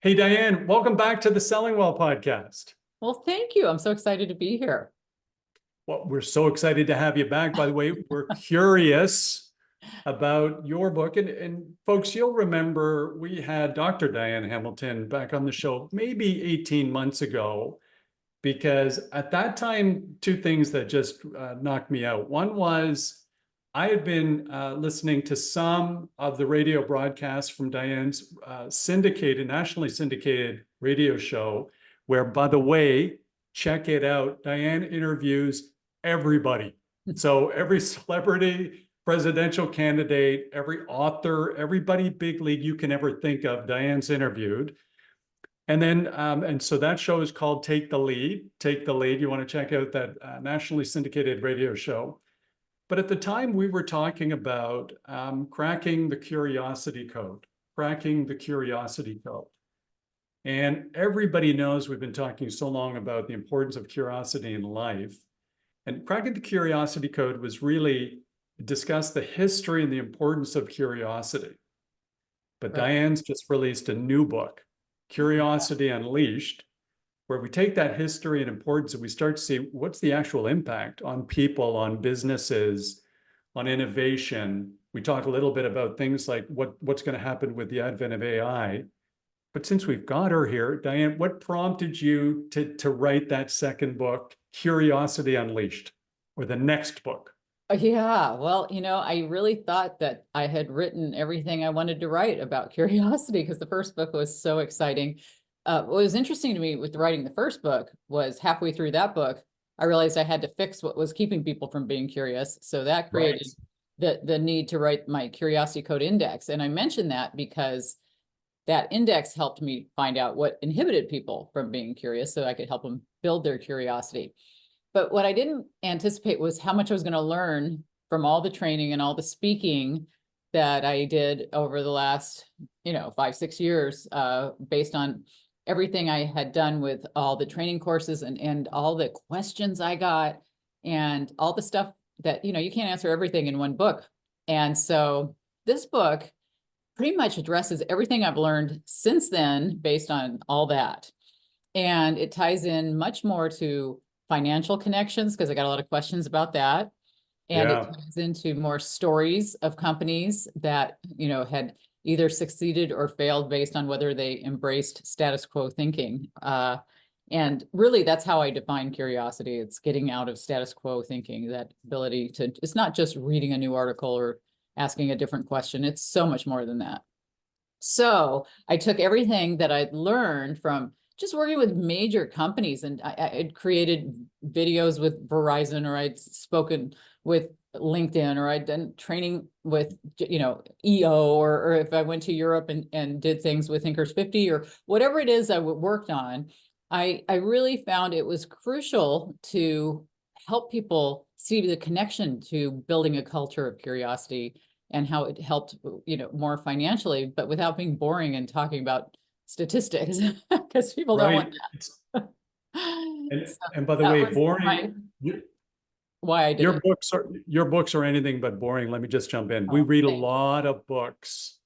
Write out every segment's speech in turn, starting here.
Hey, Diane, welcome back to the Selling Well podcast. Well, thank you. I'm so excited to be here. Well, we're so excited to have you back. By the way, we're curious about your book. And folks, you'll remember we had Dr. Diane Hamilton back on the show maybe 18 months ago, because at that time, two things that just knocked me out. One was I had been listening to some of the radio broadcasts from Diane's nationally syndicated radio show, where, by the way, check it out, Diane interviews everybody. So every celebrity, presidential candidate, every author, everybody big league you can ever think of, Diane's interviewed. And so that show is called Take the Lead. Take the Lead. You want to check out that nationally syndicated radio show. But at the time, we were talking about cracking the curiosity code, cracking the curiosity code. And everybody knows we've been talking so long about the importance of curiosity in life. And cracking the curiosity code was really discuss the history and the importance of curiosity. But Right. Diane's just released a new book, Curiosity Unleashed, where we take that history and importance and we start to see what's the actual impact on people, on businesses, on innovation. We talk a little bit about things like what's going to happen with the advent of AI. But since we've got her here, Diane, what prompted you to write that second book, Curiosity Unleashed, or the next book? Yeah, well, I really thought that I had written everything I wanted to write about curiosity because the first book was so exciting. What was interesting to me with writing the first book was halfway through that book, I realized I had to fix what was keeping people from being curious. So that created the need to write my Curiosity Code Index. And I mentioned that because that index helped me find out what inhibited people from being curious so I could help them build their curiosity. But what I didn't anticipate was how much I was going to learn from all the training and all the speaking that I did over the last, 5-6 years, based on everything I had done with all the training courses and all the questions I got and all the stuff that, you can't answer everything in one book. And so this book pretty much addresses everything I've learned since then based on all that. And it ties in much more to financial connections because I got a lot of questions about that. And it ties into more stories of companies that, had either succeeded or failed based on whether they embraced status quo thinking. And really, that's how I define curiosity. It's getting out of status quo thinking, that ability to, it's not just reading a new article or asking a different question. It's so much more than that. So I took everything that I'd learned from just working with major companies, and I had created videos with Verizon, or I'd spoken with LinkedIn, or I'd done training with, EO, or if I went to Europe and did things with Thinkers 50 or whatever it is I worked on. I really found it was crucial to help people see the connection to building a culture of curiosity and how it helped, more financially, but without being boring and talking about statistics, because people don't want that. And by the way, boring. Why I did Your books are anything but boring. Let me just jump in. We read a lot of books,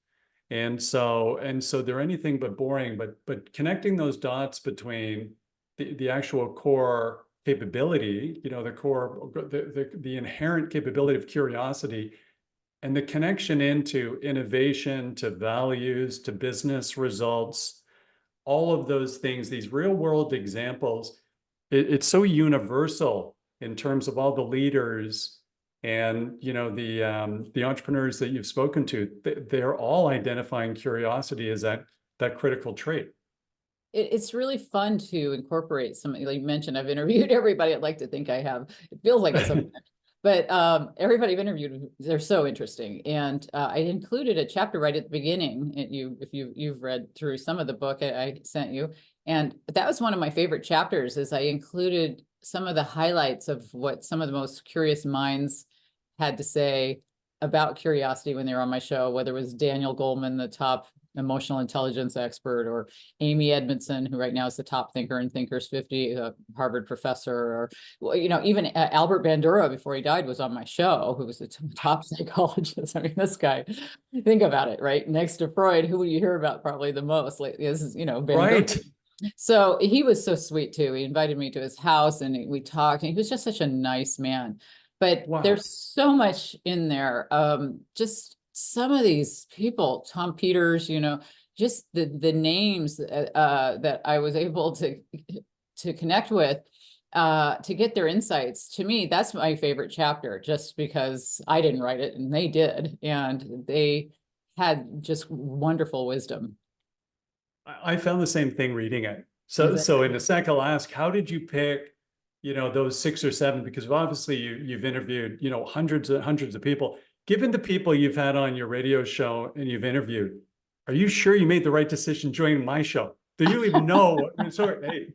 and so they're anything but boring. But connecting those dots between the actual core capability, the inherent capability of curiosity, and the connection into innovation, to values, to business results, all of those things, these real world examples, it's so universal in terms of all the leaders and the entrepreneurs that you've spoken to. They're all identifying curiosity as that critical trait. It's really fun to incorporate something like you mentioned. I've interviewed everybody. I'd like to think I have. It feels like it's something. But everybody I've interviewed, they're so interesting. And I included a chapter right at the beginning. If you've read through some of the book I sent you, and that was one of my favorite chapters. Is I included some of the highlights of what some of the most curious minds had to say about curiosity when they were on my show. Whether it was Daniel Goleman, the top emotional intelligence expert, or Amy Edmondson, who right now is the top thinker in Thinkers 50, a Harvard professor, or, well, you know, even Albert Bandura, before he died, was on my show, who was a top psychologist. I mean, this guy, think about it, right? Next to Freud, who would you hear about probably the most? Like, this is, you know, Bandura. Right. So he was so sweet too. He invited me to his house and we talked, and he was just such a nice man. But Wow. there's so much in there. Just some of these people, Tom Peters, you know, just the names that I was able to connect with, to get their insights. To me, that's my favorite chapter, just because I didn't write it and they did, and they had just wonderful wisdom. I found the same thing reading it. So in a sec, I'll ask, how did you pick, you know, those 6 or 7? Because obviously you've interviewed, you know, hundreds and hundreds of people. Given the people you've had on your radio show and you've interviewed, are you sure you made the right decision joining my show? Do you even know? Sorry, hey.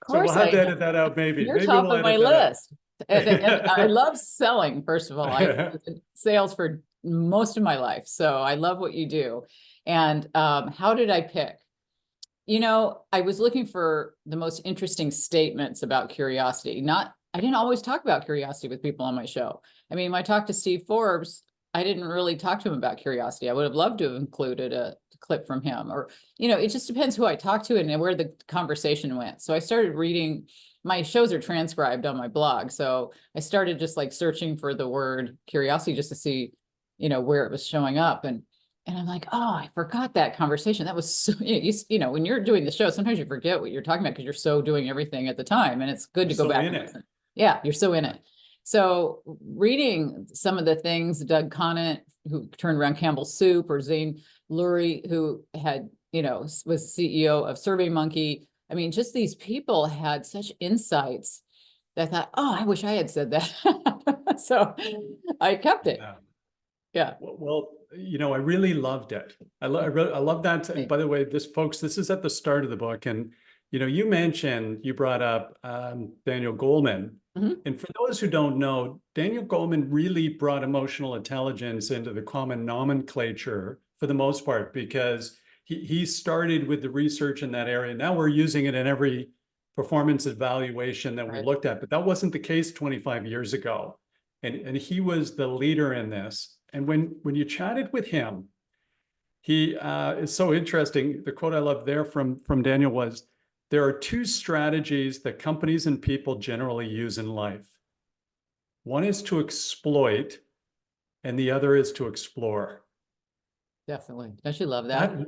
So we'll have to edit that out, maybe. You're maybe top we'll of my list. And I love selling, first of all. I did sales for most of my life, so I love what you do. And how did I pick? You know, I was looking for the most interesting statements about curiosity. I didn't always talk about curiosity with people on my show. I mean, when I talked to Steve Forbes, I didn't really talk to him about curiosity. I would have loved to have included a clip from him, or, you know, it just depends who I talk to and where the conversation went. So I started reading, my shows are transcribed on my blog. So I started just like searching for the word curiosity just to see, you know, where it was showing up. And I'm like, oh, I forgot that conversation. That was so, you know, when you're doing the show, sometimes you forget what you're talking about because you're so doing everything at the time. And it's good to go back and listen. Yeah, you're so in it. So reading some of the things, Doug Conant, who turned around Campbell's Soup, or Zane Lurie, who had, you know, was CEO of SurveyMonkey. I mean, just these people had such insights that I thought, oh, I wish I had said that. So I kept it. Yeah. Well, you know, I really loved it. I love that. By the way, folks, this is at the start of the book. And, you know, you brought up Daniel Goleman. Mm-hmm. And for those who don't know, Daniel Goleman really brought emotional intelligence into the common nomenclature for the most part, because he started with the research in that area. Now we're using it in every performance evaluation that we looked at, but that wasn't the case 25 years ago. And he was the leader in this. And when you chatted with him, he is so interesting. The quote I love there from Daniel was, there are 2 strategies that companies and people generally use in life. One is to exploit, and the other is to explore. Definitely. Don't you love that?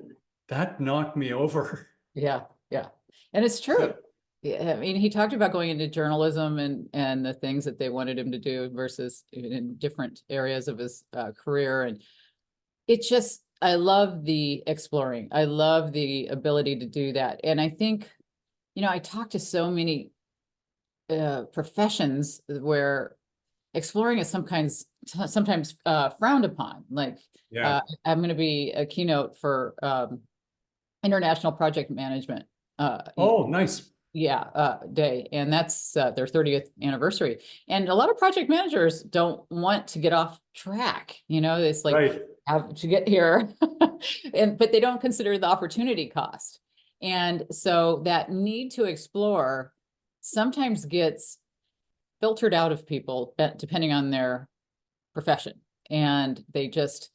That knocked me over. Yeah, yeah. And it's true. Yeah, I mean, he talked about going into journalism and the things that they wanted him to do versus in different areas of his career. And it's just, I love the exploring. I love the ability to do that. And I think, you know, I talk to so many professions where exploring is sometimes frowned upon. Like, I'm going to be a keynote for International Project Management. Oh, nice. Day. And that's their 30th anniversary. And a lot of project managers don't want to get off track. You know, it's like, have to get here. But they don't consider the opportunity cost. And so that need to explore sometimes gets filtered out of people depending on their profession. And they just,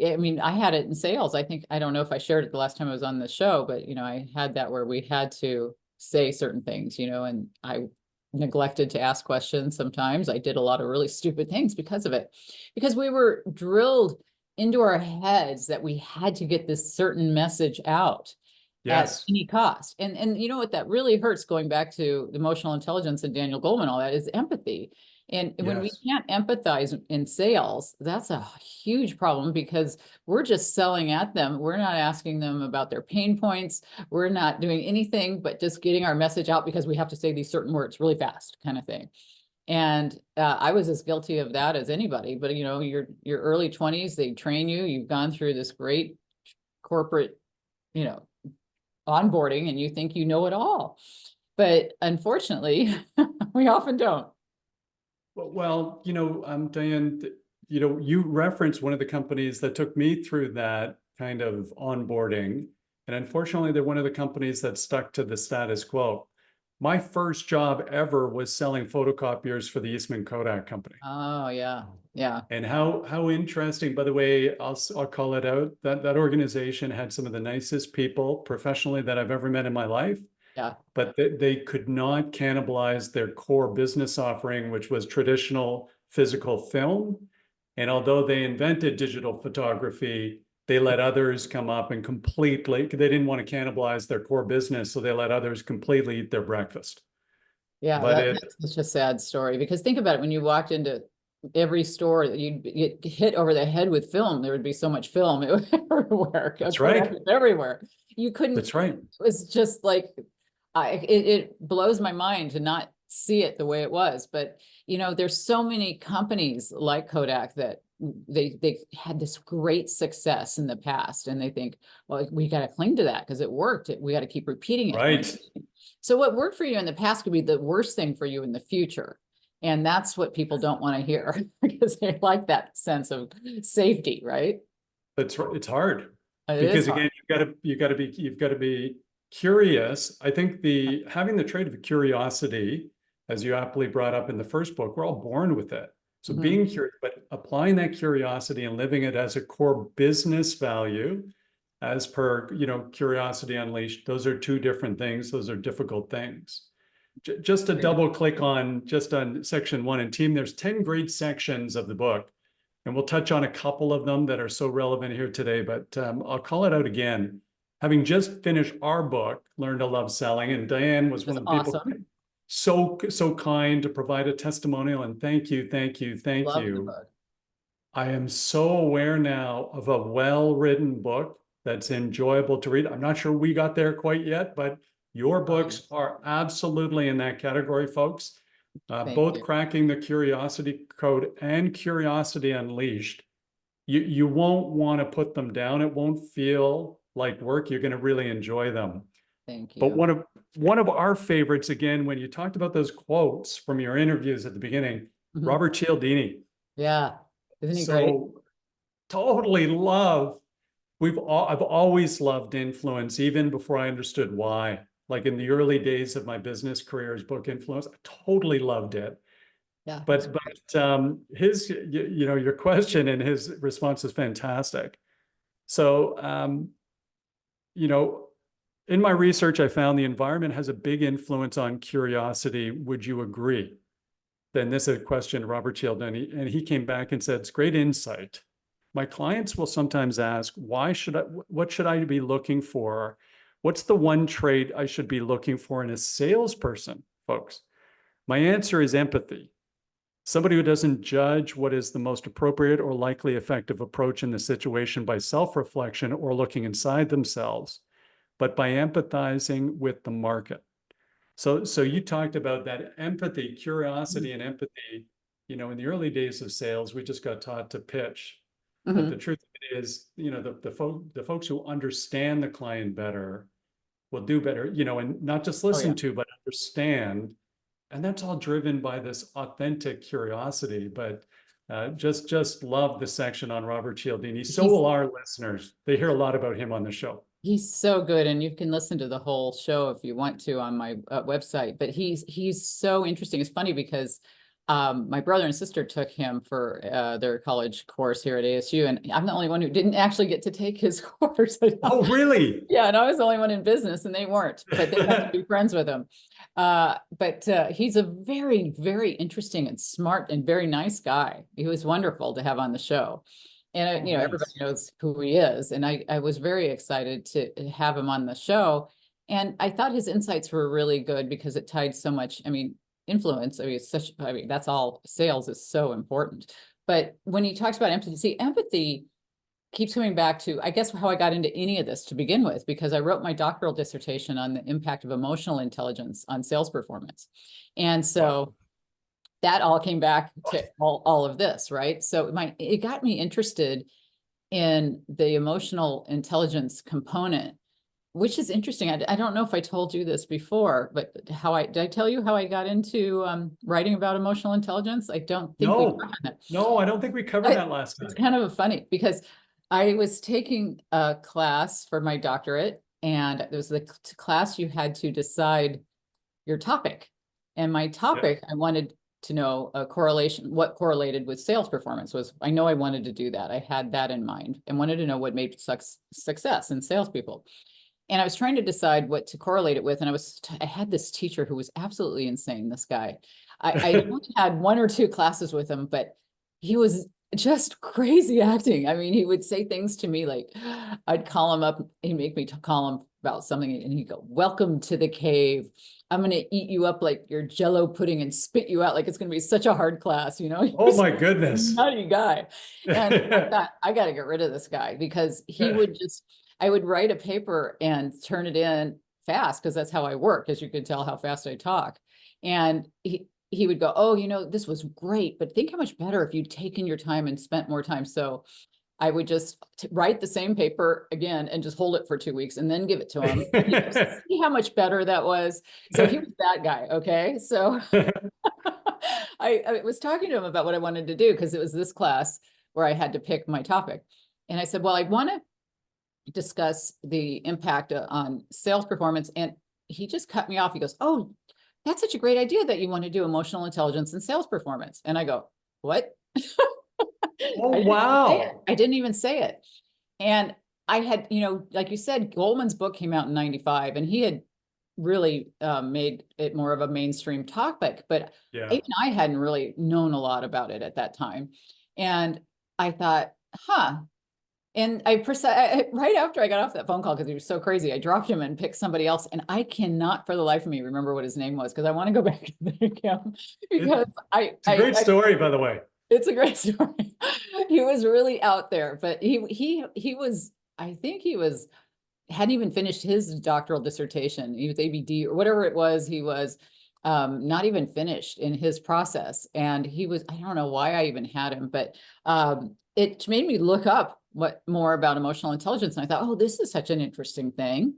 I mean, I had it in sales. I don't know if I shared it the last time I was on the show, but, you know, I had that where we had to say certain things, you know, and I neglected to ask questions. Sometimes I did a lot of really stupid things because of it, because we were drilled into our heads that we had to get this certain message out at any cost. And you know what, that really hurts, going back to emotional intelligence and Daniel Goleman, all that is empathy. And when we can't empathize in sales, that's a huge problem, because we're just selling at them. We're not asking them about their pain points. We're not doing anything but just getting our message out because we have to say these certain words really fast, kind of thing. And I was as guilty of that as anybody. But, you know, your early 20s, they train you. You've gone through this great corporate, you know, onboarding, and you think you know it all. But unfortunately, we often don't. Well, you know, Diane, you know, you referenced one of the companies that took me through that kind of onboarding. And unfortunately, they're one of the companies that stuck to the status quo. My first job ever was selling photocopiers for the Eastman Kodak company. Oh, yeah. Yeah. And how interesting, by the way, I'll call it out, that organization had some of the nicest people professionally that I've ever met in my life. Yeah. But they could not cannibalize their core business offering, which was traditional physical film. And although they invented digital photography, they let others come up and completely, they didn't want to cannibalize their core business, so they let others completely eat their breakfast. Yeah, But that's such a sad story, because think about it, when you walked into every store that you'd get hit over the head with film, there would be so much film everywhere. That's right. Everywhere. You couldn't, That's right. it was just like, it blows my mind to not see it the way it was. But, you know, there's so many companies like Kodak that they've had this great success in the past, and they think, well, we got to cling to that because it worked. We got to keep repeating it. Right. So what worked for you in the past could be the worst thing for you in the future. And that's what people don't want to hear, because they like that sense of safety, right? It's hard. It Because is hard. again, you've got to be curious. I think having the trait of curiosity, as you aptly brought up in the first book, we're all born with it. So Mhm. being curious, but applying that curiosity and living it as a core business value, as per, Curiosity Unleashed, those are two different things. Those are difficult things. Just to double click on section 1, and team, there's 10 great sections of the book. And we'll touch on a couple of them that are so relevant here today, but I'll call it out again. Having just finished our book, Learn to Love Selling, and Diane was one of the people so kind to provide a testimonial, and thank you. Love the book. I am so aware now of a well-written book that's enjoyable to read. I'm not sure we got there quite yet, but your books are absolutely in that category, folks. Both Cracking the Curiosity Code and Curiosity Unleashed. You won't want to put them down. It won't feel like work. You're going to really enjoy them. Thank you. But one of our favorites, again, when you talked about those quotes from your interviews at the beginning, Robert Cialdini. Yeah. Isn't he great? Totally love. I've always loved influence, even before I understood why. Like in the early days of my business career, his book Influence, I totally loved it. Yeah. But his, your question and his response is fantastic. So, in my research, I found the environment has a big influence on curiosity. Would you agree? Then this is a question to Robert Cialdini, and he came back and said, it's great insight. My clients will sometimes ask, what should I be looking for? What's the one trait I should be looking for in a salesperson, folks? My answer is empathy. Somebody who doesn't judge what is the most appropriate or likely effective approach in the situation by self-reflection or looking inside themselves, but by empathizing with the market. So you talked about that empathy, curiosity, and empathy. In the early days of sales, we just got taught to pitch. But the truth of it is, the folks who understand the client better will do better, and not just listen to, but understand. And that's all driven by this authentic curiosity. But just love the section on Robert Cialdini. So will our listeners. They hear a lot about him on the show. He's so good, and you can listen to the whole show if you want to on my website. But he's so interesting. It's funny because my brother and sister took him for their college course here at ASU, and I'm the only one who didn't actually get to take his course. Oh, really? Yeah, and I was the only one in business, and they weren't, but they had to be friends with him. But he's a very, very interesting and smart and very nice guy. He was wonderful to have on the show. And, everybody knows who he is. And I was very excited to have him on the show. And I thought his insights were really good because it tied so much, influence. That's all, sales is so important. But when he talks about empathy, empathy keeps coming back to, I guess, how I got into any of this to begin with, because I wrote my doctoral dissertation on the impact of emotional intelligence on sales performance. And so that all came back to all of this, right? So it got me interested in the emotional intelligence component, which is interesting. I don't know if I told you this before, but did I tell you how I got into writing about emotional intelligence? I don't think we covered that. No, I don't think we covered that last time. It's kind of funny because I was taking a class for my doctorate, and it was the class you had to decide your topic. And my topic, I wanted to know a correlation, what correlated with sales performance was. I know I wanted to do that. I had that in mind and wanted to know what made success in salespeople. And I was trying to decide what to correlate it with. And I had this teacher who was absolutely insane, this guy. I only had 1 or 2 classes with him, but he was just crazy acting. I mean, he would say things to me like, I'd call him up, he'd make me call him about something, and he'd go, "Welcome to the cave. I'm going to eat you up like your Jello pudding and spit you out like it's going to be such a hard class." You know, he Oh was my a goodness. nutty guy. And I thought, I got to get rid of this guy, because he would just, I would write a paper and turn it in fast, because that's how I work, as you can tell how fast I talk. And he would go, "Oh, you know, this was great, but think how much better if you'd taken your time and spent more time." So I would just write the same paper again and just hold it for 2 weeks and then give it to him. See how much better that was. So he was that guy. Okay. So I was talking to him about what I wanted to do, because it was this class where I had to pick my topic. And I said, well, I want to discuss the impact on sales performance. And he just cut me off. He goes, "Oh, that's such a great idea that you want to do emotional intelligence and sales performance." And I go, "What?" Oh, wow. I didn't even say it. And I had, you know, like you said, Goldman's book came out in 95, and he had really made it more of a mainstream topic, but even I hadn't really known a lot about it at that time. And I thought, huh. And right after I got off that phone call, because he was so crazy, I dropped him and picked somebody else. And I cannot for the life of me remember what his name was, because I want to go back and thank him, because It's a great story, by the way. It's a great story. He was really out there, but he was, I think he was, hadn't even finished his doctoral dissertation. He was ABD or whatever it was. He was not even finished in his process. And he was, I don't know why I even had him, but it made me look up more about emotional intelligence. And I thought, oh, this is such an interesting thing.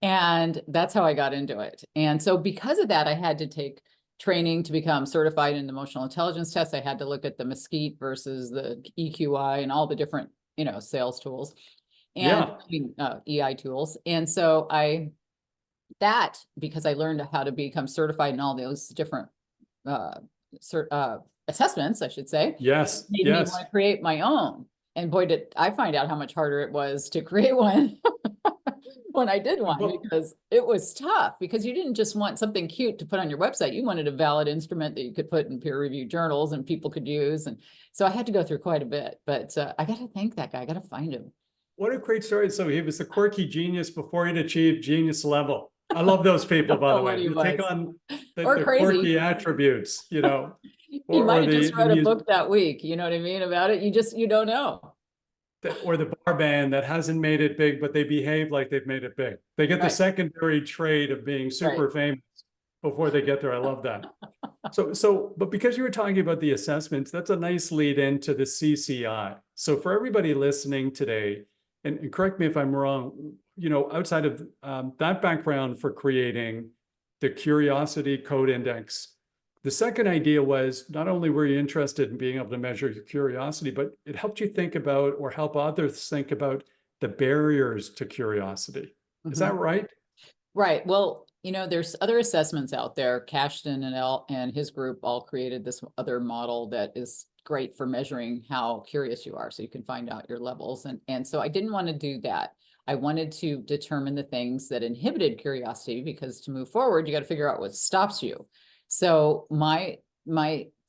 And that's how I got into it. And so because of that, I had to take training to become certified in emotional intelligence tests. I had to look at the Mesquite versus the EQI and all the different, you know, sales tools and EI tools. And so because I learned how to become certified in all those different assessments, I should say. Yes. Made me want to create my own. And boy, did I find out how much harder it was to create one when I did one, because it was tough, because you didn't just want something cute to put on your website. You wanted a valid instrument that you could put in peer-reviewed journals and people could use. And so I had to go through quite a bit, but I got to thank that guy. I got to find him. What a great story. So he was a quirky genius before he'd achieved genius level. I love those people, by the way. You take on the quirky attributes, you know. He might have just read a book that week, you know what I mean, about it. You don't know. Or the bar band that hasn't made it big, but they behave like they've made it big. They get the secondary trait of being super famous before they get there. I love that. But because you were talking about the assessments, that's a nice lead into the CCI. So for everybody listening today, and correct me if I'm wrong, you know, outside of that background for creating the Curiosity Code Index, the second idea was not only were you interested in being able to measure your curiosity, but it helped you think about, or help others think about, the barriers to curiosity. Is that right? Right. Well, you know, there's other assessments out there. Cashton and his group all created this other model that is great for measuring how curious you are, so you can find out your levels. And so I didn't want to do that. I wanted to determine the things that inhibited curiosity, because to move forward, you got to figure out what stops you. So my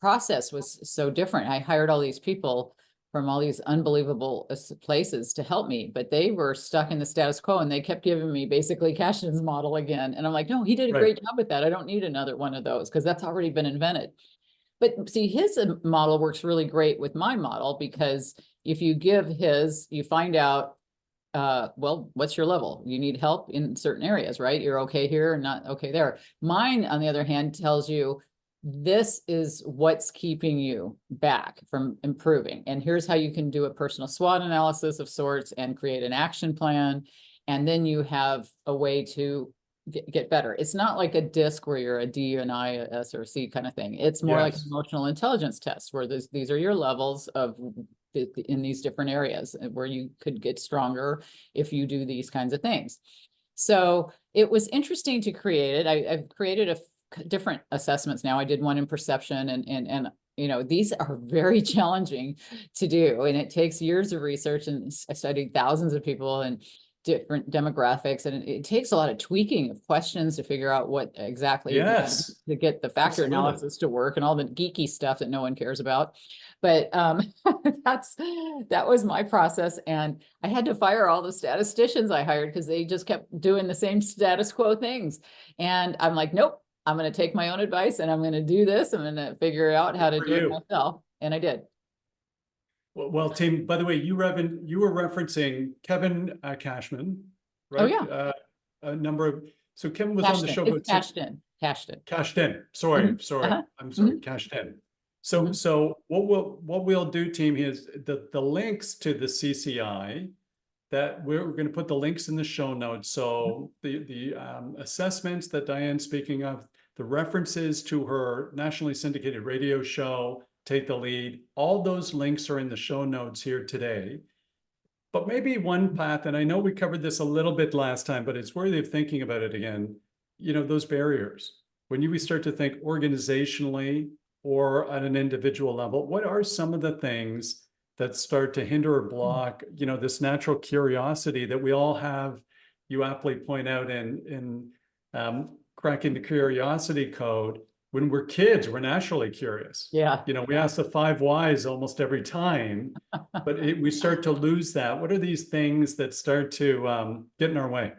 process was so different. I hired all these people from all these unbelievable places to help me, but they were stuck in the status quo, and they kept giving me basically Cashton's model again. And I'm like, no, he did a great job with that. I don't need another one of those, because that's already been invented. But see, his model works really great with my model, because if you give his, you find out, well, what's your level? You need help in certain areas, right? You're okay here and not okay there. Mine, on the other hand, tells you this is what's keeping you back from improving. And here's how you can do a personal SWOT analysis of sorts and create an action plan. And then you have a way to get better. It's not like a disc where you're a D, an I, a S, or a C kind of thing. It's more like an emotional intelligence test, where these are your levels of in these different areas where you could get stronger if you do these kinds of things. So it was interesting to create it. I've created different assessments now. I did one in perception, and you know, these are very challenging to do, and it takes years of research, and I studied thousands of people and different demographics, and it takes a lot of tweaking of questions to figure out what exactly Yes, to get the factor absolutely. analysis to work, and all the geeky stuff that no one cares about. But that was my process, and I had to fire all the statisticians I hired because they just kept doing the same status quo things. And I'm like, nope, I'm going to take my own advice, and I'm going to do this. I'm going to figure out how to do it myself, and I did. Well, team, by the way, you were referencing Kevin Cashman, right? Oh, yeah. A number of, so Kevin was Cashed on the in. show. It's cashed in. Cashed in. Cashed in. Sorry, sorry. I'm sorry. Cashed in. So what we'll do, team, is the links to the CCI, that we're going to put the links in the show notes. So the assessments that Diane's speaking of, the references to her nationally syndicated radio show, Take the Lead, all those links are in the show notes here today. But maybe one path, and I know we covered this a little bit last time, but it's worthy of thinking about it again, you know, those barriers. When we start to think organizationally or at an individual level, what are some of the things that start to hinder or block, you know, this natural curiosity that we all have? You aptly point out in cracking the curiosity code. When we're kids, we're naturally curious. Yeah. You know, we ask the 5 whys almost every time, but we start to lose that. What are these things that start to get in our way?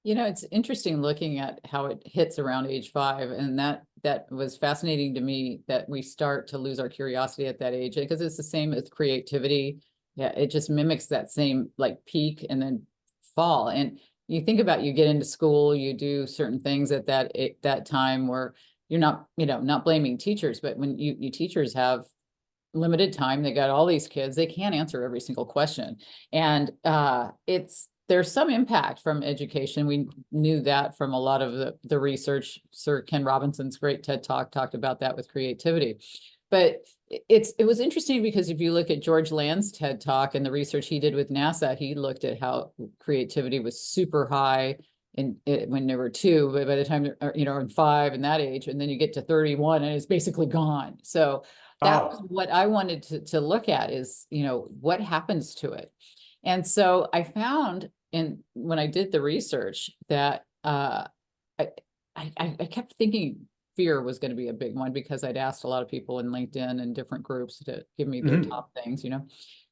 You know, it's interesting looking at how it hits around age 5, and that was fascinating to me, that we start to lose our curiosity at that age, because it's the same as creativity. Yeah, it just mimics that same like peak and then fall. And you think about, you get into school, you do certain things at that time where you're not, you know, not blaming teachers, but when you teachers have limited time, they got all these kids, they can't answer every single question. And there's some impact from education. We knew that from a lot of the research. Sir Ken Robinson's great TED Talk talked about that with creativity. But it was interesting, because if you look at George Land's TED Talk and the research he did with NASA, he looked at how creativity was super high when they were 2, but by the time they're, you know, in 5 and that age, and then you get to 31 and it's basically gone. So that was what I wanted to look at, is, you know, what happens to it. And so I found, when I did the research, that I kept thinking fear was going to be a big one, because I'd asked a lot of people in LinkedIn and different groups to give me their top things, you know.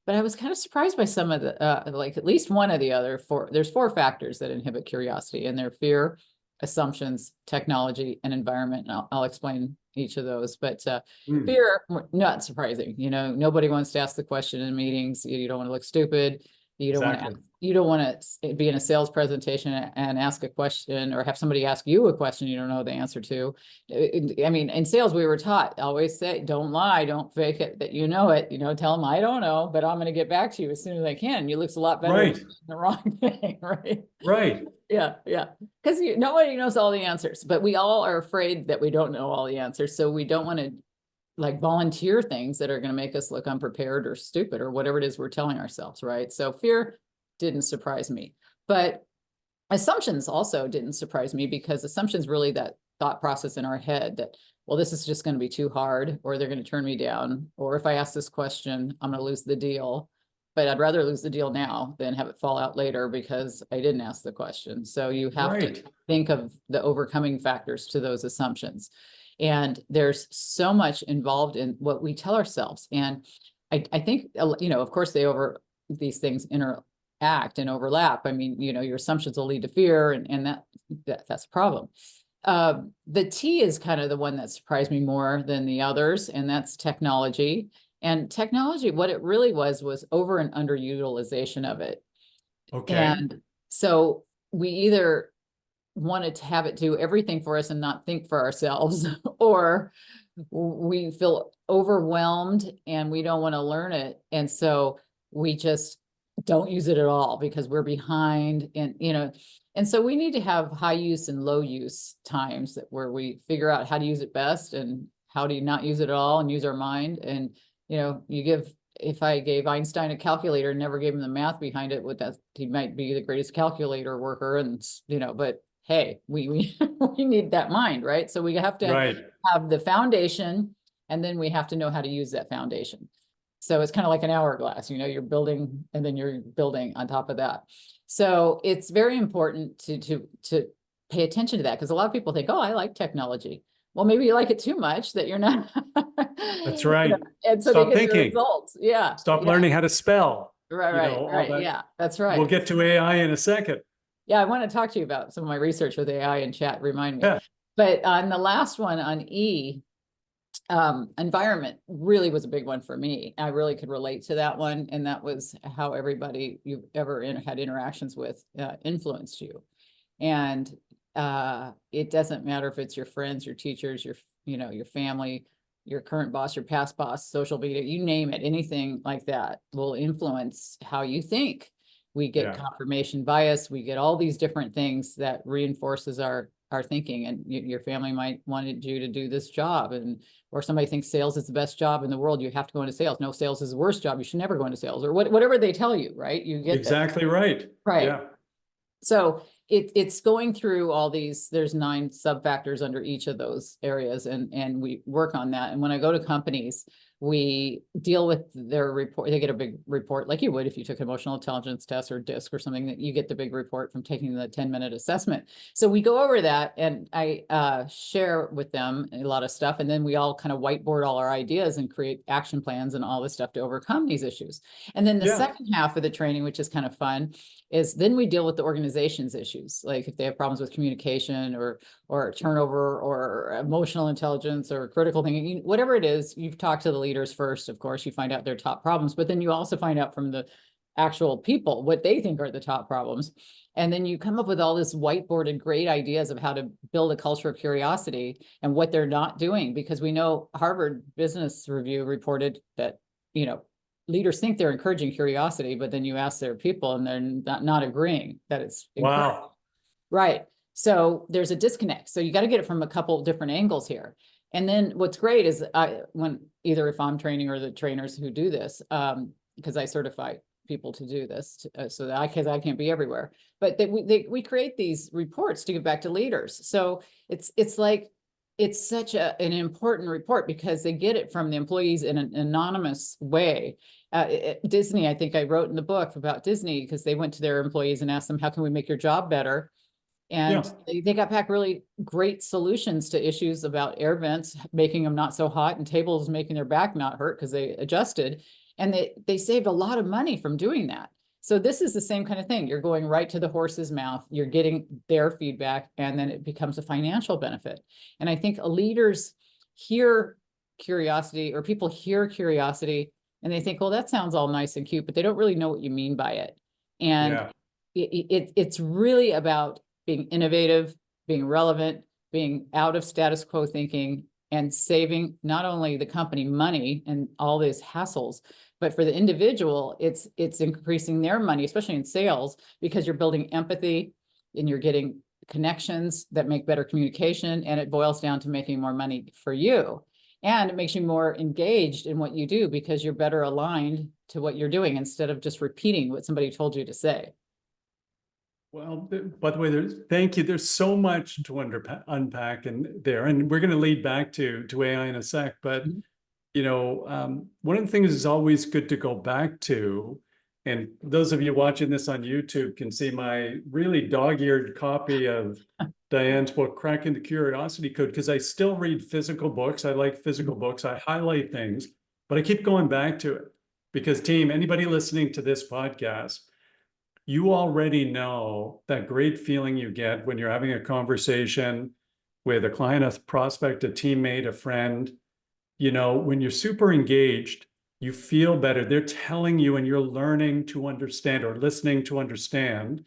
But I was kind of surprised by some of the, like at least one of the other 4, there's 4 factors that inhibit curiosity, and they're fear, assumptions, technology, and environment. And I'll explain each of those. But fear, not surprising. You know, nobody wants to ask the question in meetings. You don't want to look stupid. You don't want to. You don't want to be in a sales presentation and ask a question, or have somebody ask you a question you don't know the answer to. I mean, in sales, we were taught, always say, don't lie, don't fake it that you know it. You know, tell them I don't know, but I'm going to get back to you as soon as I can. You looks a lot better than the wrong thing, right? Right. Yeah, yeah. Because nobody knows all the answers, but we all are afraid that we don't know all the answers, so we don't want to like volunteer things that are going to make us look unprepared or stupid or whatever it is we're telling ourselves, right? So fear didn't surprise me, but assumptions also didn't surprise me, because assumptions really that thought process in our head that, well, this is just going to be too hard, or they're going to turn me down, or if I ask this question, I'm going to lose the deal. But I'd rather lose the deal now than have it fall out later because I didn't ask the question. So you have to think of the overcoming factors to those assumptions. And there's so much involved in what we tell ourselves. And I think, you know, of course, these things interact and overlap. I mean, you know, your assumptions will lead to fear, and that's a problem. The T is kind of the one that surprised me more than the others, and that's technology. And technology, what it really was over and underutilization of it. Okay. And so we either wanted to have it do everything for us and not think for ourselves, or we feel overwhelmed and we don't want to learn it. And so we just don't use it at all because we're behind, and, you know, and so we need to have high use and low use times where we figure out how to use it best and how to not use it at all and use our mind. And, you know, you give if I gave Einstein a calculator and never gave him the math behind it, would that he might be the greatest calculator worker, and but hey, we we need that mind, right? So we have to Right. have the foundation, and then we have to know how to use that foundation. So it's kind of like an hourglass, you're building and then you're building on top of that. So it's very important to pay attention to that, because a lot of people think, oh, I like technology. Well, maybe you like it too much that you're not. That's right. And so they Stop get the thinking. results. Yeah. Stop Yeah. learning how to spell. Right. All that. Yeah, that's right. We'll get to AI in a second. Yeah, I want to talk to you about some of my research with AI and chat. Remind me. Yeah. But on the last one on E, environment really was a big one for me. I really could relate to that one, and that was how everybody you've ever had interactions with influenced you. And it doesn't matter if it's your friends, your teachers, your family, your current boss, your past boss, social media, you name it, anything like that will influence how you think. We get confirmation bias, we get all these different things that reinforces our thinking. And your family might wanted you to do this job, or somebody thinks sales is the best job in the world, you have to go into sales. No, sales is the worst job, you should never go into sales, or whatever they tell you, right? You get exactly right. Right. Yeah. So it's going through all these, there's 9 sub-factors under each of those areas, and we work on that. And when I go to companies, we deal with their report. They get a big report like you would if you took an emotional intelligence test or DISC or something, that you get the big report from taking the 10-minute assessment. So we go over that, and I share with them a lot of stuff. And then we all kind of whiteboard all our ideas and create action plans and all this stuff to overcome these issues. And then the second half of the training, which is kind of fun, is then we deal with the organization's issues. Like if they have problems with communication or turnover or emotional intelligence or critical thinking, whatever it is, you've talked to the leaders first, of course, you find out their top problems, but then you also find out from the actual people what they think are the top problems. And then you come up with all this whiteboarded great ideas of how to build a culture of curiosity and what they're not doing. Because we know Harvard Business Review reported that, leaders think they're encouraging curiosity, but then you ask their people and they're not agreeing that it's wow. Right. So there's a disconnect. So you got to get it from a couple of different angles here. And then what's great is when either if I'm training or the trainers who do this, because I certify people to do this, so that because I can't be everywhere, but we create these reports to give back to leaders. So it's like, it's such an important report because they get it from the employees in an anonymous way. Disney, I think I wrote in the book about Disney, because they went to their employees and asked them, how can we make your job better? And they got back really great solutions to issues about air vents, making them not so hot, and tables making their back not hurt because they adjusted. And they saved a lot of money from doing that. So this is the same kind of thing. You're going right to the horse's mouth. You're getting their feedback, and then it becomes a financial benefit. And I think leaders hear curiosity, or people hear curiosity, and they think, well, that sounds all nice and cute, but they don't really know what you mean by it. And it's really about being innovative, being relevant, being out of status quo thinking, and saving not only the company money and all these hassles, but for the individual, it's increasing their money, especially in sales, because you're building empathy and you're getting connections that make better communication, and it boils down to making more money for you. And it makes you more engaged in what you do because you're better aligned to what you're doing instead of just repeating what somebody told you to say. Well, by the way, thank you. There's so much to unpack in there, and we're going to lead back to AI in a sec. But one of the things is always good to go back to, and those of you watching this on YouTube can see my really dog-eared copy of Diane's book, Cracking the Curiosity Code, because I still read physical books. I like physical books. I highlight things, but I keep going back to it because, team, anybody listening to this podcast, you already know that great feeling you get when you're having a conversation with a client, a prospect, a teammate, a friend. When you're super engaged, you feel better. They're telling you and you're learning to understand or listening to understand.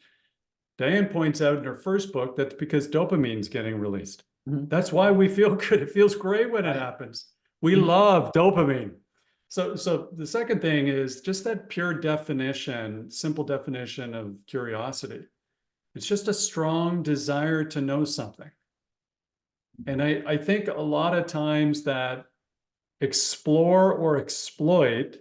Diane points out in her first book that's because dopamine's getting released. That's why we feel good. It feels great when it happens. We love dopamine. So the second thing is just that pure definition, simple definition of curiosity. It's just a strong desire to know something. And I think a lot of times that explore or exploit,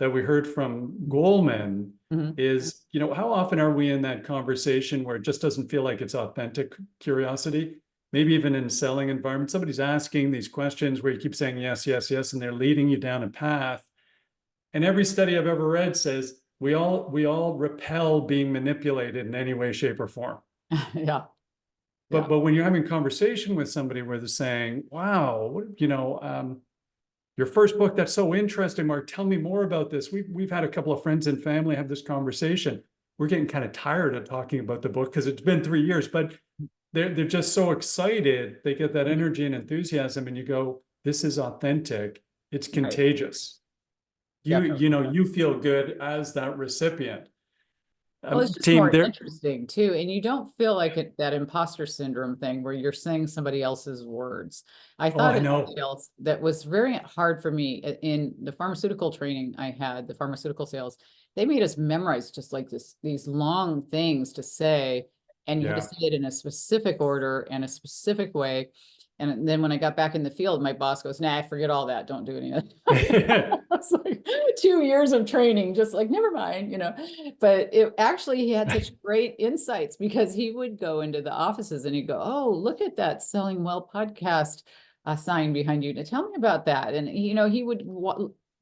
that we heard from Goldman Mhm. is, how often are we in that conversation where it just doesn't feel like it's authentic curiosity? Maybe even in selling environment, somebody's asking these questions where you keep saying yes, yes, yes, and they're leading you down a path. And every study I've ever read says we all repel being manipulated in any way, shape, or form. Yeah. But when you're having a conversation with somebody where they're saying, wow, your first book, that's so interesting, Mark, tell me more about this. We've had a couple of friends and family have this conversation. We're getting kind of tired of talking about the book because it's been 3 years, but they're just so excited. They get that energy and enthusiasm, and you go, this is authentic. It's Right. contagious. Definitely. You feel good as that recipient. Well, it's just Team more there. interesting too. And you don't feel like that imposter syndrome thing where you're saying somebody else's words. I Oh, thought I of know. something else that was very hard for me in the pharmaceutical training I had, the pharmaceutical sales. They made us memorize just like these long things to say, and you had to Yeah. say it in a specific order and a specific way. And then when I got back in the field, my boss goes, nah, forget all that. Don't do any of that. It's like 2 years of training, just like, never mind, but it actually, he had such great insights because he would go into the offices and he'd go, oh, look at that Selling Well podcast sign behind you. Now tell me about that. And, he would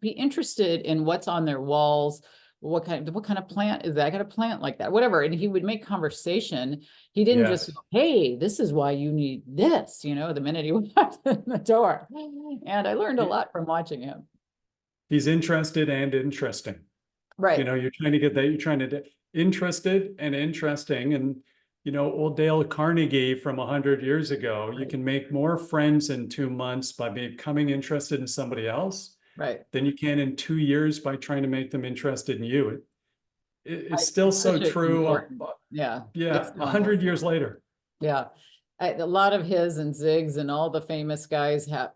be interested in what's on their walls. What kind of plant is that? I got a plant like that, whatever. And he would make conversation. He didn't Yes. just go, hey, this is why you need this, the minute he walked in the door. And I learned a lot from watching him. He's interested and interesting. Right. You're trying to get that, you're trying to interested and interesting. And, old Dale Carnegie from 100 years ago, you can make more friends in 2 months by becoming interested in somebody else Right. than you can in 2 years by trying to make them interested in you. It's still It's so such a true. important, yeah. Yeah, It's so 100 important. years later. Yeah. A lot of his and Zig's and all the famous guys have,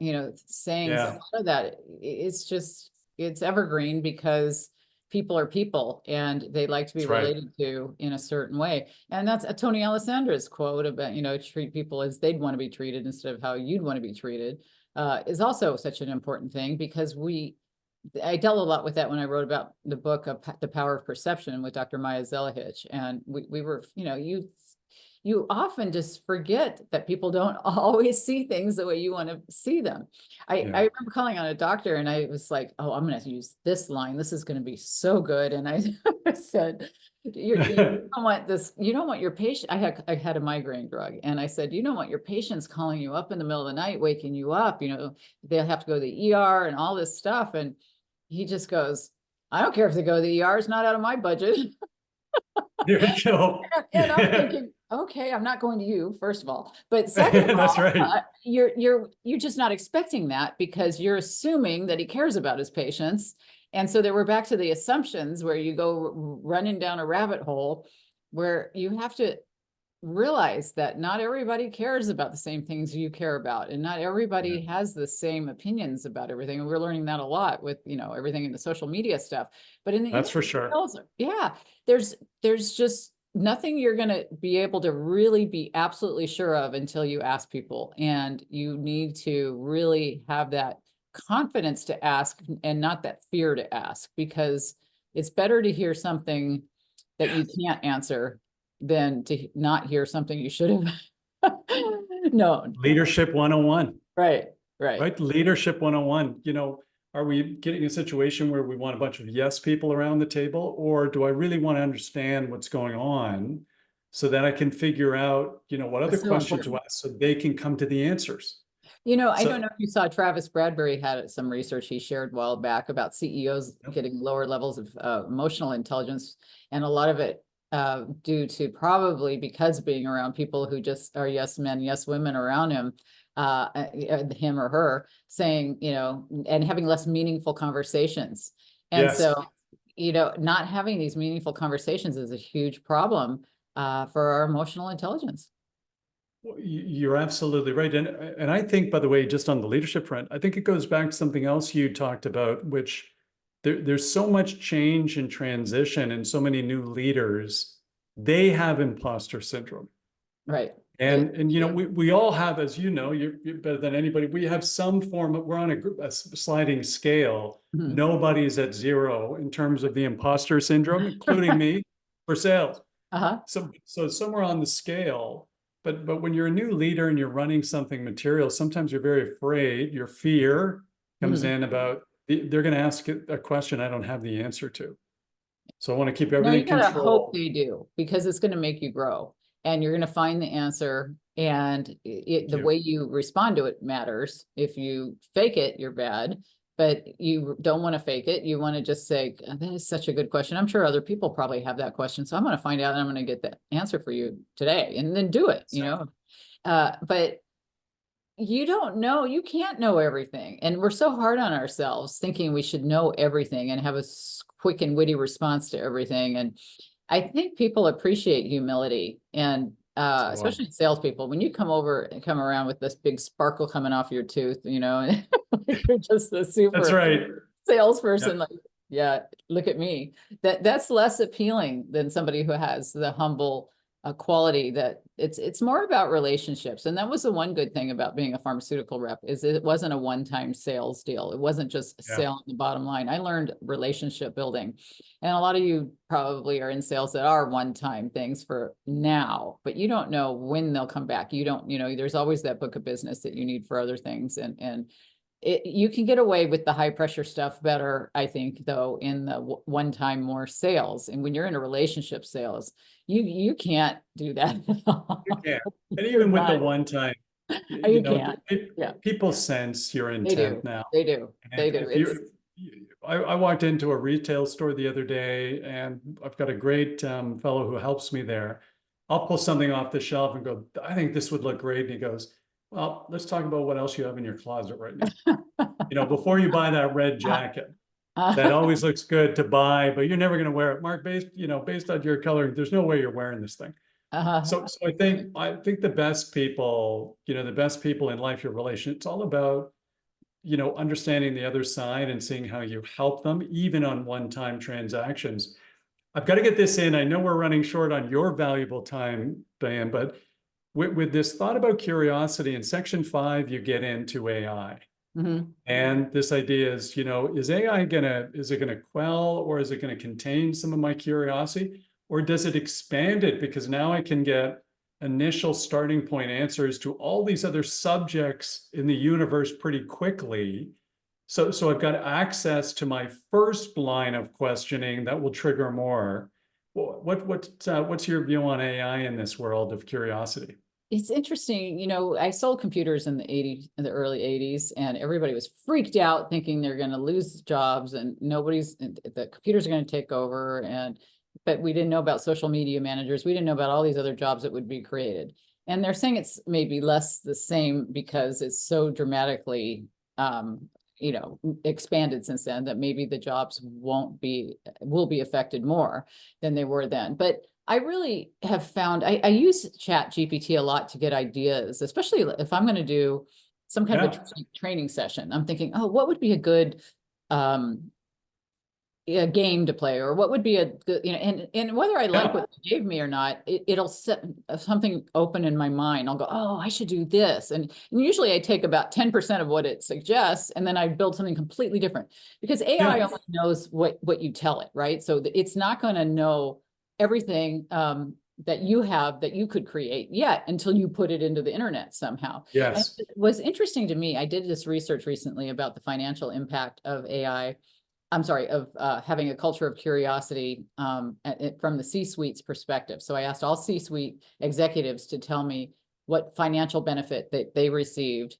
sayings, a Yeah, lot of that, it's evergreen because people are people and they like to be that's right. related to in a certain way. And that's a Tony Alessandra's quote about, treat people as they'd want to be treated instead of how you'd want to be treated, is also such an important thing because I dealt a lot with that when I wrote about the book of The Power of Perception with Dr. Maya Zelahich. And we were, you often just forget that people don't always see things the way you want to see them. I remember calling on a doctor and I was like, oh, I'm going to use this line. This is going to be so good. And I said, you don't want this, you don't want your patient. I had a migraine drug. And I said, you don't want your patients calling you up in the middle of the night, waking you up, they'll have to go to the ER and all this stuff. And he just goes, I don't care if they go to the ER, it's not out of my budget. There you go. And I'm thinking, okay, I'm not going to you, first of all. But second of That's all, right. you're just not expecting that because you're assuming that he cares about his patients. And so we're back to the assumptions where you go running down a rabbit hole where you have to realize that not everybody cares about the same things you care about, and not everybody has the same opinions about everything. And we're learning that a lot with, everything in the social media stuff. But in the That's for sure. yeah, there's just nothing you're going to be able to really be absolutely sure of until you ask people. And you need to really have that confidence to ask and not that fear to ask, because it's better to hear something that you can't answer than to not hear something you should have known. Leadership 101. Right. Right? Leadership 101. Are we getting a situation where we want a bunch of yes people around the table, or do I really want to understand what's going on so that I can figure out, what other That's so questions to important. ask so they can come to the answers? I don't know if you saw Travis Bradbury had some research he shared a while back about CEOs getting lower levels of emotional intelligence, and a lot of it due to probably because being around people who just are yes men, yes women around him, him or her, saying, and having less meaningful conversations. And Yes. so, not having these meaningful conversations is a huge problem for our emotional intelligence. You're absolutely right. And I think, by the way, just on the leadership front, I think it goes back to something else you talked about, which there's so much change and transition and so many new leaders, they have imposter syndrome. Right. And you know, we all have, as you know, you're better than anybody, we have some form of, we're on a sliding scale. Mhm. Nobody's at zero in terms of the imposter syndrome, including me, for sales. Uh-huh. So somewhere on the scale, but when you're a new leader and you're running something material, sometimes you're very afraid. Your fear comes Mhm. in about they're going to ask a question I don't have the answer to. So I want to keep No, you everything gotta hope controlled. they do, because it's gonna make you grow and you're gonna find the answer, and the Yeah. way you respond to it matters. If you fake it, you're bad, but you don't want to fake it. You want to just say, "God, that is such a good question. I'm sure other people probably have that question. So I'm going to find out and I'm going to get the answer for you today," and then do it, but you don't know, you can't know everything. And we're so hard on ourselves thinking we should know everything and have a quick and witty response to everything. And I think people appreciate humility, and So, especially salespeople, when you come over and come around with this big sparkle coming off your tooth, and you're just a that's super right. salesperson, Yeah. like, yeah, look at me. That's less appealing than somebody who has the humble quality. That it's more about relationships. And that was the one good thing about being a pharmaceutical rep, is it wasn't a one-time sales deal. It wasn't just Yeah. selling the bottom line. I learned relationship building. And a lot of you probably are in sales that are one-time things for now, but you don't know when they'll come back. You don't, there's always that book of business that you need for other things. And you can get away with the high pressure stuff better, I think, though, in the one time more sales. And when you're in a relationship sales, you can't do that at all. You can. And You're even with the not. one time, You can't. Yeah, people sense your they intent do. now. They do. And They do. if I walked into a retail store the other day, and I've got a great fellow who helps me there. I'll pull something off the shelf and go, I think this would look great. And he goes, well, let's talk about what else you have in your closet right now. Before you buy that red jacket, that always looks good to buy, but you're never going to wear it. Mark, based on your color, there's no way you're wearing this thing. So I think the best people, the best people in life, your relation, it's all about, understanding the other side and seeing how you help them, even on one-time transactions. I've got to get this in. I know we're running short on your valuable time, Diane, but with this thought about curiosity in section 5, you get into AI. Mhm. And this idea is, is AI is it gonna quell, or is it gonna contain some of my curiosity? Or does it expand it? Because now I can get initial starting point answers to all these other subjects in the universe pretty quickly. So I've got access to my first line of questioning that will trigger more. What's your view on AI in this world of curiosity? It's interesting, I sold computers in the early 80s, and everybody was freaked out thinking they're going to lose jobs and the computers are going to take over. But we didn't know about social media managers. We didn't know about all these other jobs that would be created. And they're saying it's maybe less the same because it's so dramatically, expanded since then, that maybe the jobs will be affected more than they were then. But I really have found, I use Chat GPT a lot to get ideas, especially if I'm going to do some kind of a training session. I'm thinking, oh, what would be a good a game to play, or what would be a good, and whether I like what they gave me or not, it'll set something open in my mind. I'll go, oh, I should do this. And usually I take about 10% of what it suggests, and then I build something completely different, because AI only knows what you tell it, right? So it's not going to know everything that you have that you could create yet until you put it into the internet somehow. Yes. And it was interesting to me. I did this research recently about the financial impact of AI. I'm sorry, of having a culture of curiosity from the C-suite's perspective. So I asked all C-suite executives to tell me what financial benefit that they received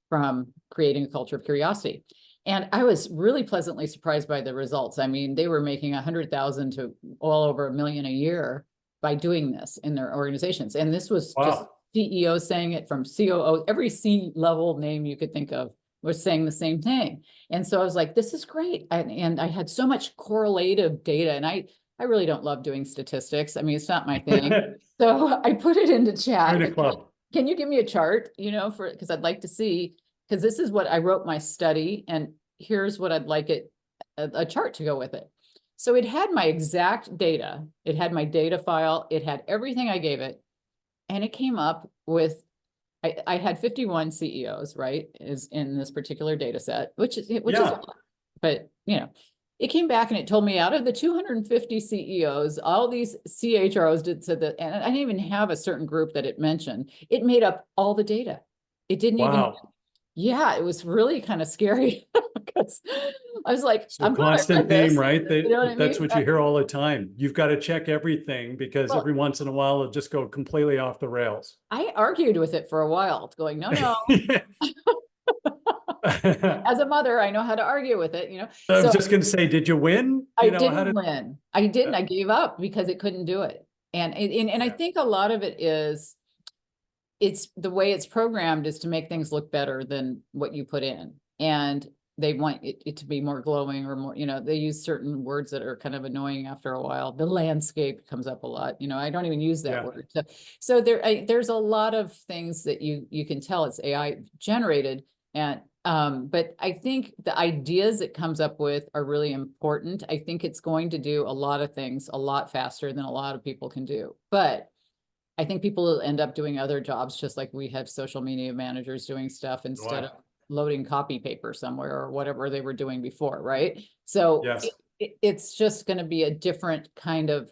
from creating a culture of curiosity. And I was really pleasantly surprised by the results. I mean, they were making 100,000 to all over $1 million a year by doing this in their organizations. And this was just CEOs saying it, from COO, every C-level name you could think of was saying the same thing. And so I was like, this is great. And I had so much correlative data, and I really don't love doing statistics. I mean, it's not my thing. So I put it into chat. Can you give me a chart, because I'd like to see, because this is what I wrote my study, and here's what I'd like a chart to go with it. So it had my exact data. It had my data file. It had everything I gave it. and it came up with, I had 51 CEOs, right, is in this particular data set, which is a Yeah. lot. But it came back and it told me out of the 250 CEOs, all these CHROs said that, and I didn't even have a certain group that it mentioned. It made up all the data. It didn't even, Wow. yeah, it was really kind of scary because I was like, So I'm glad I constant read theme, this. right? You know what I That's mean? what you hear all the time. You've got to check everything because Well, every once in a while it'll just go completely off the rails. I argued with it for a while, going, no, no. I As a mother, I know how to argue with it, was So just going to say, did you win? I How didn't did? win. I didn't. I gave up because it couldn't do it. And I Yeah. think a lot of it is, it's the way it's programmed is to make things look better than what you put in. And they want it to be more glowing or more, they use certain words that are kind of annoying after a while. The landscape comes up a lot. I don't even use that Yeah. word. So there's a lot of things that you can tell it's AI generated. And but I think the ideas it comes up with are really important. I think it's going to do a lot of things a lot faster than a lot of people can do. But I think people will end up doing other jobs, just like we have social media managers doing stuff instead of Wow. loading copy paper somewhere or whatever they were doing before, right? So Yes. it's just going to be a different kind of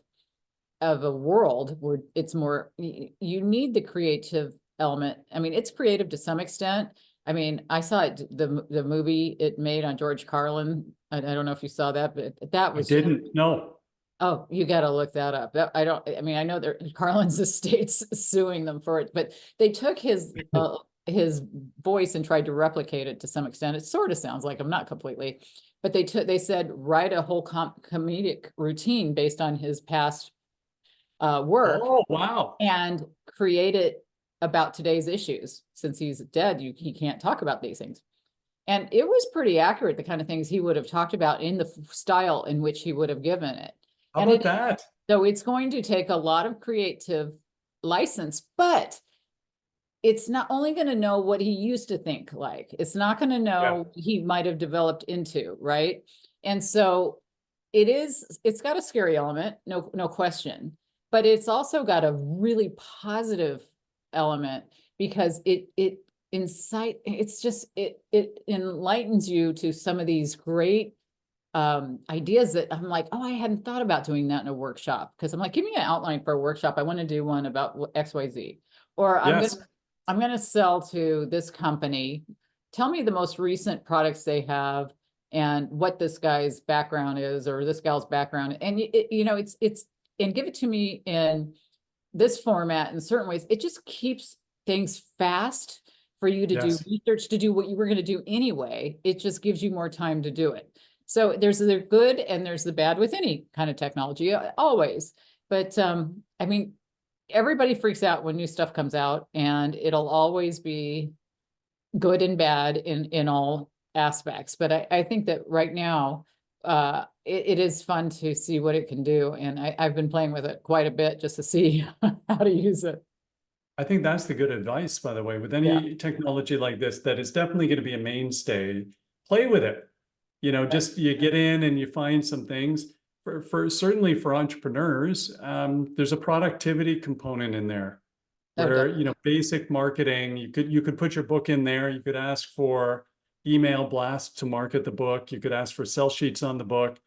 a world where it's more, you need the creative element. I mean, it's creative to some extent. I mean, I saw it, the movie it made on George Carlin. I don't know if you saw that, but that I was just, didn't. No. oh, you got to look that up. I mean, I know Carlin's estate's suing them for it, but they took his voice and tried to replicate it to some extent. It sort of sounds like him, not completely, but they said, write a whole comedic routine based on his past work Oh, wow. and create it about today's issues. Since he's dead, he can't talk about these things. And it was pretty accurate, the kind of things he would have talked about in the style in which he would have given it. How And about that? so it's going to take a lot of creative license, but it's not only going to know what he used to think like. It's not going to know he might have developed into, right? And so it's got a scary element, no question, but it's also got a really positive element because it enlightens you to some of these great ideas that I'm like, oh, I hadn't thought about doing that in a workshop. Because I'm like, give me an outline for a workshop. I want to do one about XYZ. Or Yes. I'm gonna sell to this company. Tell me the most recent products they have and what this guy's background is or this gal's background. And it's and give it to me in this format in certain ways. It just keeps things fast for you to do Yes. research, to do what you were going to do anyway. It just gives you more time to do it. So there's the good and there's the bad with any kind of technology, always. But I mean, everybody freaks out when new stuff comes out, and it'll always be good and bad in all aspects. But I think that right now, it is fun to see what it can do. And I've been playing with it quite a bit just to see how to use it. I think that's the good advice, by the way, with Yeah. any technology like this, that it's definitely going to be a mainstay. Play with it. Just you get in and you find some things for certainly for entrepreneurs. There's a productivity component in there Oh, where, definitely. basic marketing, you could put your book in there. You could ask for email blasts to market the book. You could ask for sell sheets on the book,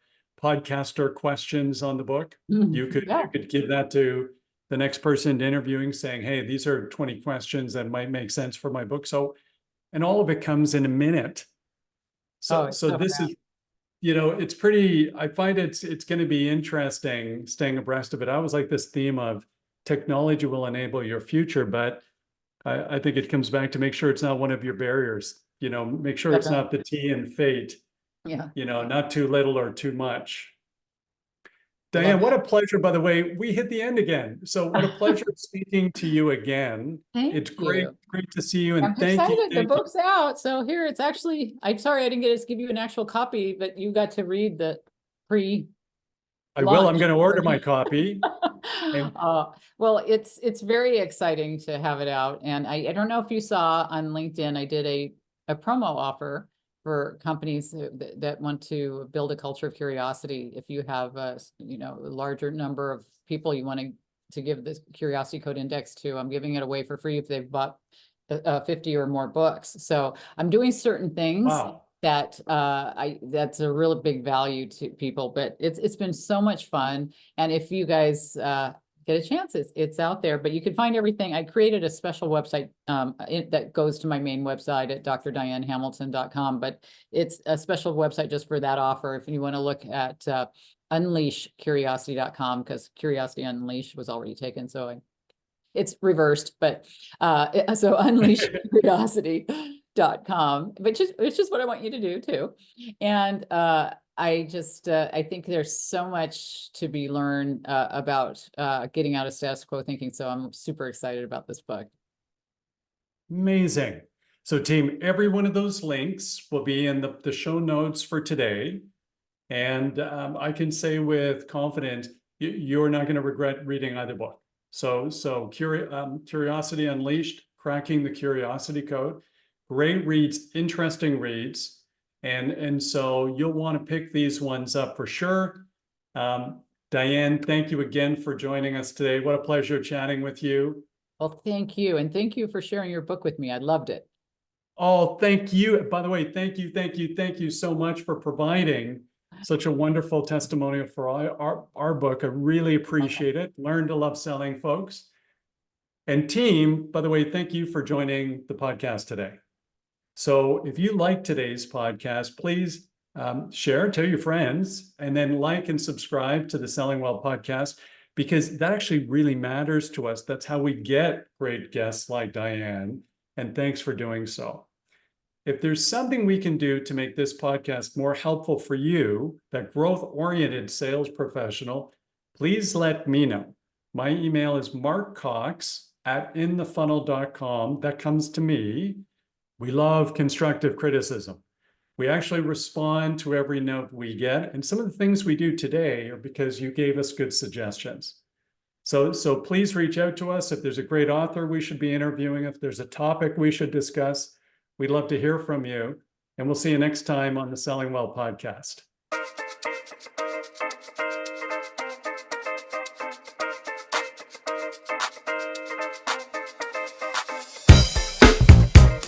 podcaster questions on the book. You Yeah. could give that to the next person interviewing saying, hey, these are 20 questions that might make sense for my book. So, and all of it comes in a minute. Oh, So, it's so so this fast. is, it's I find it's going to be interesting staying abreast of it. I always like this theme of technology will enable your future, but I think it comes back to make sure it's not one of your barriers, make sure it's Definitely. not the T in fate, Yeah. not too little or too much. Love Diane, what it. a pleasure, by the way. We hit the end again. So what a pleasure speaking to you again. Thank It's great, you. great to see you. I'm And thank you. excited. The Thank you. book's out. So here it's actually, I'm sorry I didn't get to give you an actual copy, but you got to read the pre-launch I will. I'm going to order my version. copy. And Well, it's very exciting to have it out. And I don't know if you saw on LinkedIn, I did a promo offer for companies that want to build a culture of curiosity. If you have a larger number of people you want to to give this Curiosity Code Index to. I'm giving it away for free if they've bought 50 or more books. So I'm doing certain things Wow. that that's a real big value to people, but it's been so much fun. And if you guys get a chance, it's out there, but you can find everything. I created a special website that goes to my main website at drdianehamilton.com, but it's a special website just for that offer. If you want to look at unleashcuriosity.com, because Curiosity Unleashed was already taken, so it's reversed, but so unleashcuriosity.com, which is what I want you to do too. And I think there's so much to be learned about getting out of status quo thinking. So I'm super excited about this book. Amazing. So team, every one of those links will be in the show notes for today. And I can say with confidence, you're not going to regret reading either book. So Curiosity Unleashed, Cracking the Curiosity Code, great reads, interesting reads. And so you'll want to pick these ones up for sure. Diane, thank you again for joining us today. What a pleasure chatting with you. Well, thank you. And thank you for sharing your book with me. I loved it. Oh, thank you. By the way, thank you so much for providing such a wonderful testimonial for our book. I really appreciate it. Learn to love selling, folks. And team, by the way, thank you for joining the podcast today. So if you like today's podcast, please share, tell your friends, and then like and subscribe to the Selling Well podcast, because that actually really matters to us. That's how we get great guests like Diane. And thanks for doing so. If there's something we can do to make this podcast more helpful for you, that growth-oriented sales professional, please let me know. My email is markcox@inthefunnel.com. That comes to me. We love constructive criticism. We actually respond to every note we get. And some of the things we do today are because you gave us good suggestions. So please reach out to us if there's a great author we should be interviewing, if there's a topic we should discuss. We'd love to hear from you, and we'll see you next time on the Selling Well podcast.